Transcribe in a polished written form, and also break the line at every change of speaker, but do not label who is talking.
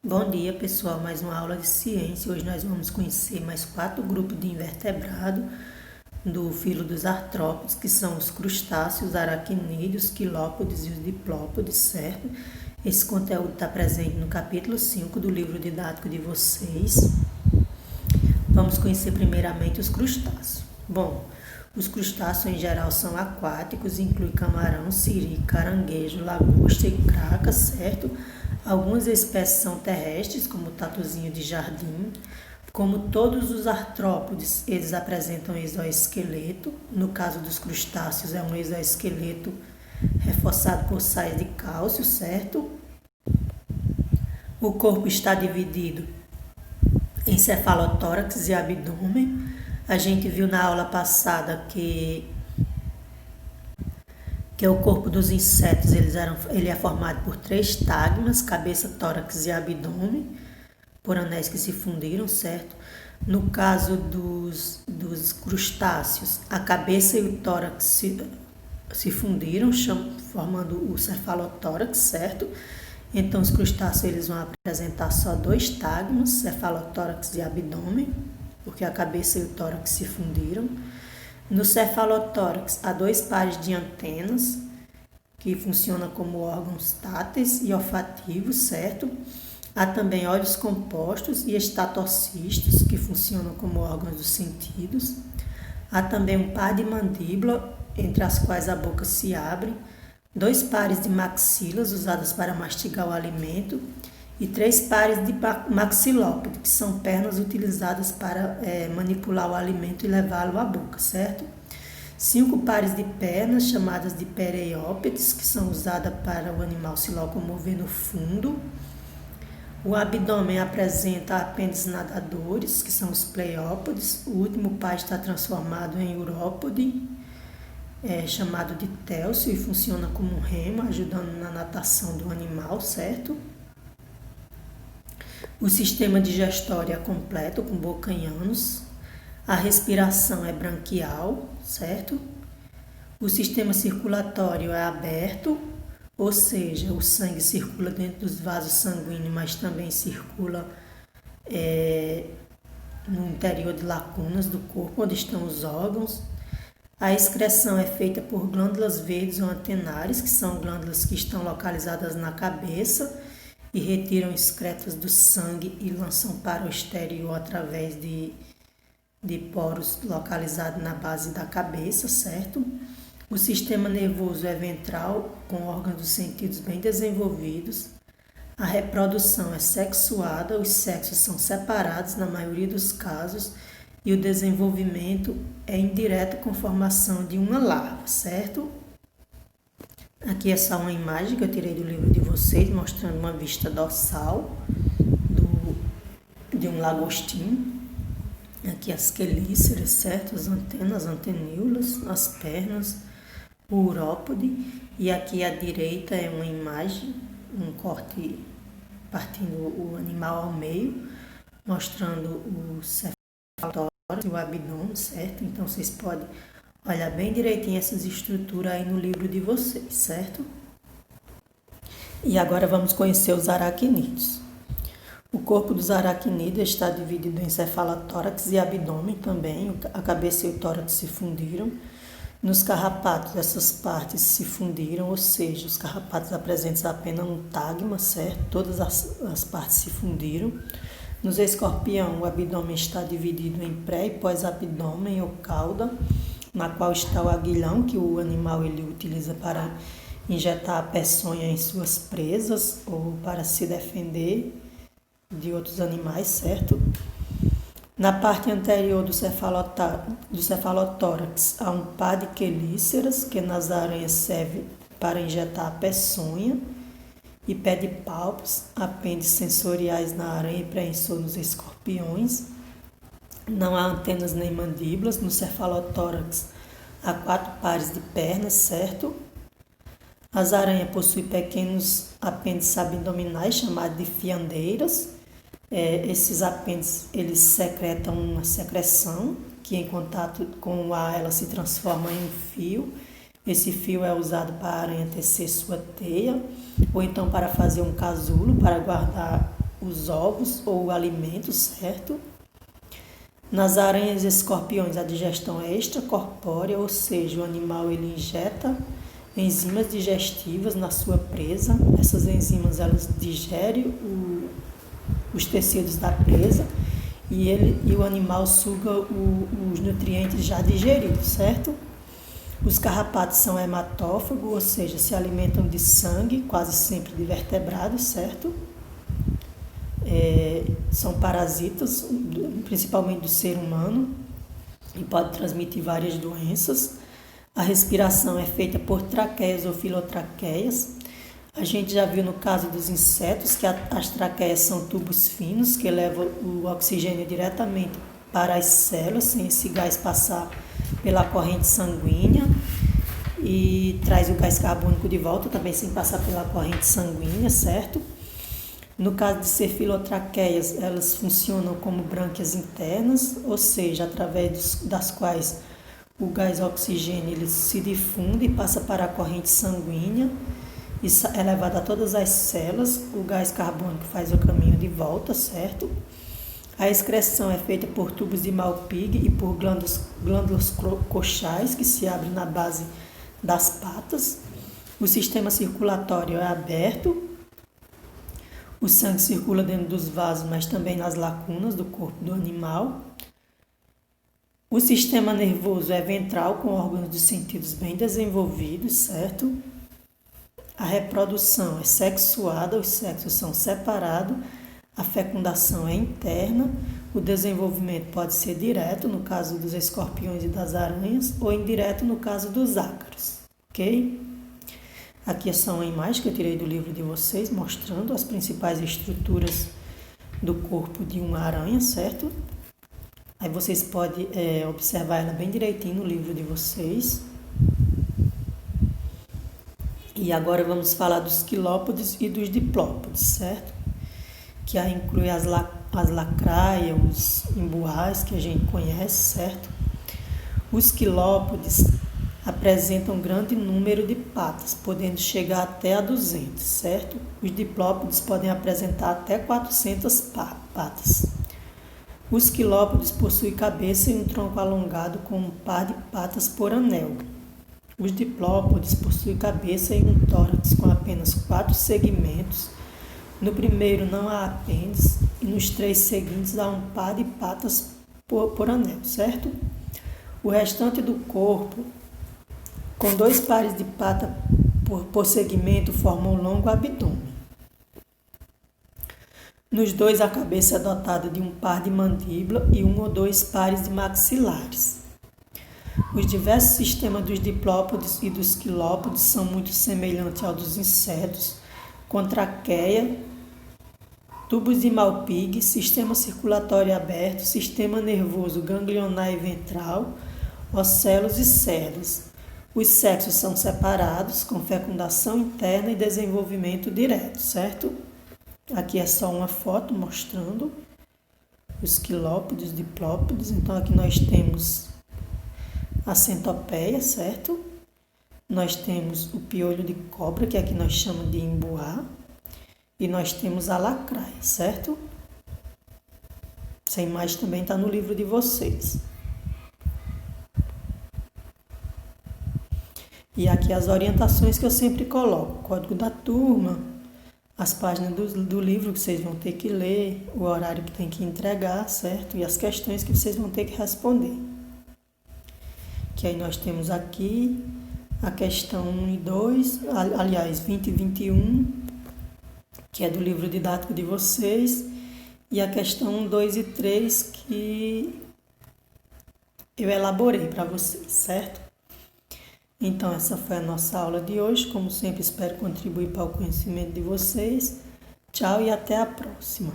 Bom dia, pessoal. Mais uma aula de ciência. Hoje nós vamos conhecer mais 4 grupos de invertebrado do filo dos artrópodes, que são os crustáceos, aracnídeos, quilópodes e os diplópodes, certo? Esse conteúdo está presente no capítulo 5 do livro didático de vocês. Vamos conhecer primeiramente os crustáceos. Bom, os crustáceos em geral são aquáticos, inclui camarão, siri, caranguejo, lagosta e craca, certo? Algumas espécies são terrestres, como o tatuzinho de jardim. Como todos os artrópodes, eles apresentam exoesqueleto. No caso dos crustáceos, é um exoesqueleto reforçado por sais de cálcio, certo? O corpo está dividido em cefalotórax e abdômen. A gente viu na aula passada que o corpo dos insetos ele é formado por 3 tagmas, cabeça, tórax e abdômen, por anéis que se fundiram, certo? No caso dos crustáceos, a cabeça e o tórax se fundiram, formando o cefalotórax, certo? Então, os crustáceos eles vão apresentar só 2 tagmas, cefalotórax e abdômen, porque a cabeça e o tórax se fundiram. No cefalotórax, há 2 pares de antenas, que funcionam como órgãos táteis e olfativos, certo? Há também olhos compostos e estatocistos, que funcionam como órgãos dos sentidos. Há também um par de mandíbula, entre as quais a boca se abre, 2 pares de maxilas, usadas para mastigar o alimento, e 3 pares de maxilópode, que são pernas utilizadas para manipular o alimento e levá-lo à boca, certo? 5 pares de pernas, chamadas de pereiópedes, que são usadas para o animal se locomover no fundo. O abdômen apresenta apêndices nadadores, que são os pleiópodes. O último par está transformado em urópode, chamado de télcio, e funciona como um remo, ajudando na natação do animal, certo? O sistema digestório é completo, com boca e ânus. A respiração é branquial, certo? O sistema circulatório é aberto, ou seja, o sangue circula dentro dos vasos sanguíneos, mas também circula no interior de lacunas do corpo, onde estão os órgãos. A excreção é feita por glândulas verdes ou antenares, que são glândulas que estão localizadas na cabeça e retiram excretas do sangue e lançam para o exterior através de poros localizados na base da cabeça, certo? O sistema nervoso é ventral, com órgãos dos sentidos bem desenvolvidos. A reprodução é sexuada, os sexos são separados na maioria dos casos e o desenvolvimento é indireto com formação de uma larva, certo? Aqui é só uma imagem que eu tirei do livro de vocês, mostrando uma vista dorsal de um lagostim. Aqui as quelíceras, certo? As antenas, anteníolas, as pernas, o urópode. E aqui à direita é uma imagem, um corte partindo o animal ao meio, mostrando o cefalotórax e o abdômen, certo? Então vocês podem olhar bem direitinho essas estruturas aí no livro de vocês, certo? E agora vamos conhecer os aracnídeos. O corpo dos aracnídeos está dividido em cefalotórax e abdômen também. A cabeça e o tórax se fundiram. Nos carrapatos, essas partes se fundiram, ou seja, os carrapatos apresentam apenas um tagma, certo? Todas as partes se fundiram. Nos escorpião, o abdômen está dividido em pré e pós-abdômen ou cauda, na qual está o aguilhão, que o animal ele utiliza para injetar a peçonha em suas presas ou para se defender de outros animais, certo? Na parte anterior do cefalotórax há um par de quelíceras, que nas aranhas serve para injetar a peçonha, e pedipalpos, apêndices sensoriais na aranha e preenssor nos escorpiões. Não há antenas nem mandíbulas. No cefalotórax há 4 pares de pernas, certo? As aranhas possuem pequenos apêndices abdominais chamados de fiandeiras. Esses apêndices eles secretam uma secreção que em contato com o ar ela se transforma em um fio. Esse fio é usado para a aranha tecer sua teia ou então para fazer um casulo para guardar os ovos ou o alimento, certo? Nas aranhas e escorpiões, a digestão é extracorpórea, ou seja, o animal ele injeta enzimas digestivas na sua presa. Essas enzimas elas digerem os tecidos da presa e o animal suga os nutrientes já digeridos, certo? Os carrapatos são hematófagos, ou seja, se alimentam de sangue, quase sempre de vertebrados, certo? São parasitas, principalmente do ser humano, e pode transmitir várias doenças. A respiração é feita por traqueias ou filotraqueias. A gente já viu no caso dos insetos que as traqueias são tubos finos que levam o oxigênio diretamente para as células, sem esse gás passar pela corrente sanguínea, e traz o gás carbônico de volta também sem passar pela corrente sanguínea, certo? No caso de ser filotraqueias, elas funcionam como brânquias internas, ou seja, através das quais o gás oxigênio ele se difunde e passa para a corrente sanguínea e é levado a todas as células. O gás carbônico faz o caminho de volta, certo? A excreção é feita por tubos de Malpighi e por glândulas coxais que se abrem na base das patas. O sistema circulatório é aberto. O sangue circula dentro dos vasos, mas também nas lacunas do corpo do animal. O sistema nervoso é ventral, com órgãos dos sentidos bem desenvolvidos, certo? A reprodução é sexuada, os sexos são separados. A fecundação é interna. O desenvolvimento pode ser direto, no caso dos escorpiões e das aranhas, ou indireto, no caso dos ácaros, ok? Aqui é só uma imagem que eu tirei do livro de vocês, mostrando as principais estruturas do corpo de uma aranha, certo? Aí vocês podem observar ela bem direitinho no livro de vocês. E agora vamos falar dos quilópodes e dos diplópodes, certo? Que aí inclui as lacraias, os embuais que a gente conhece, certo? Os quilópodes apresentam grande número de patas, podendo chegar até a 200, certo? Os diplópodes podem apresentar até 400 patas. Os quilópodes possuem cabeça e um tronco alongado com um par de patas por anel. Os diplópodes possuem cabeça e um tórax com apenas 4 segmentos. No primeiro não há apêndice e nos 3 seguintes há um par de patas por anel, certo? O restante do corpo, com 2 pares de pata por segmento, forma um longo abdômen. Nos 2, a cabeça é dotada de um par de mandíbula e 1 ou 2 pares de maxilares. Os diversos sistemas dos diplópodes e dos quilópodes são muito semelhantes aos dos insetos, com traqueia, tubos de Malpighi, sistema circulatório aberto, sistema nervoso ganglionar e ventral, ocelos e células. Os sexos são separados, com fecundação interna e desenvolvimento direto, certo? Aqui é só uma foto mostrando os quilópodes, diplópodes. Então aqui nós temos a centopeia, certo? Nós temos o piolho de cobra, que aqui nós chamamos de embuá. E nós temos a lacraia, certo? Essa imagem também está no livro de vocês. E aqui as orientações que eu sempre coloco. Código da turma, as páginas do livro que vocês vão ter que ler, o horário que tem que entregar, certo? E as questões que vocês vão ter que responder. Que aí nós temos aqui a questão 1 e 2, aliás, 20 e 21, que é do livro didático de vocês, e a questão 1, 2 e 3, que eu elaborei para vocês, certo? Então, essa foi a nossa aula de hoje. Como sempre, espero contribuir para o conhecimento de vocês. Tchau e até a próxima.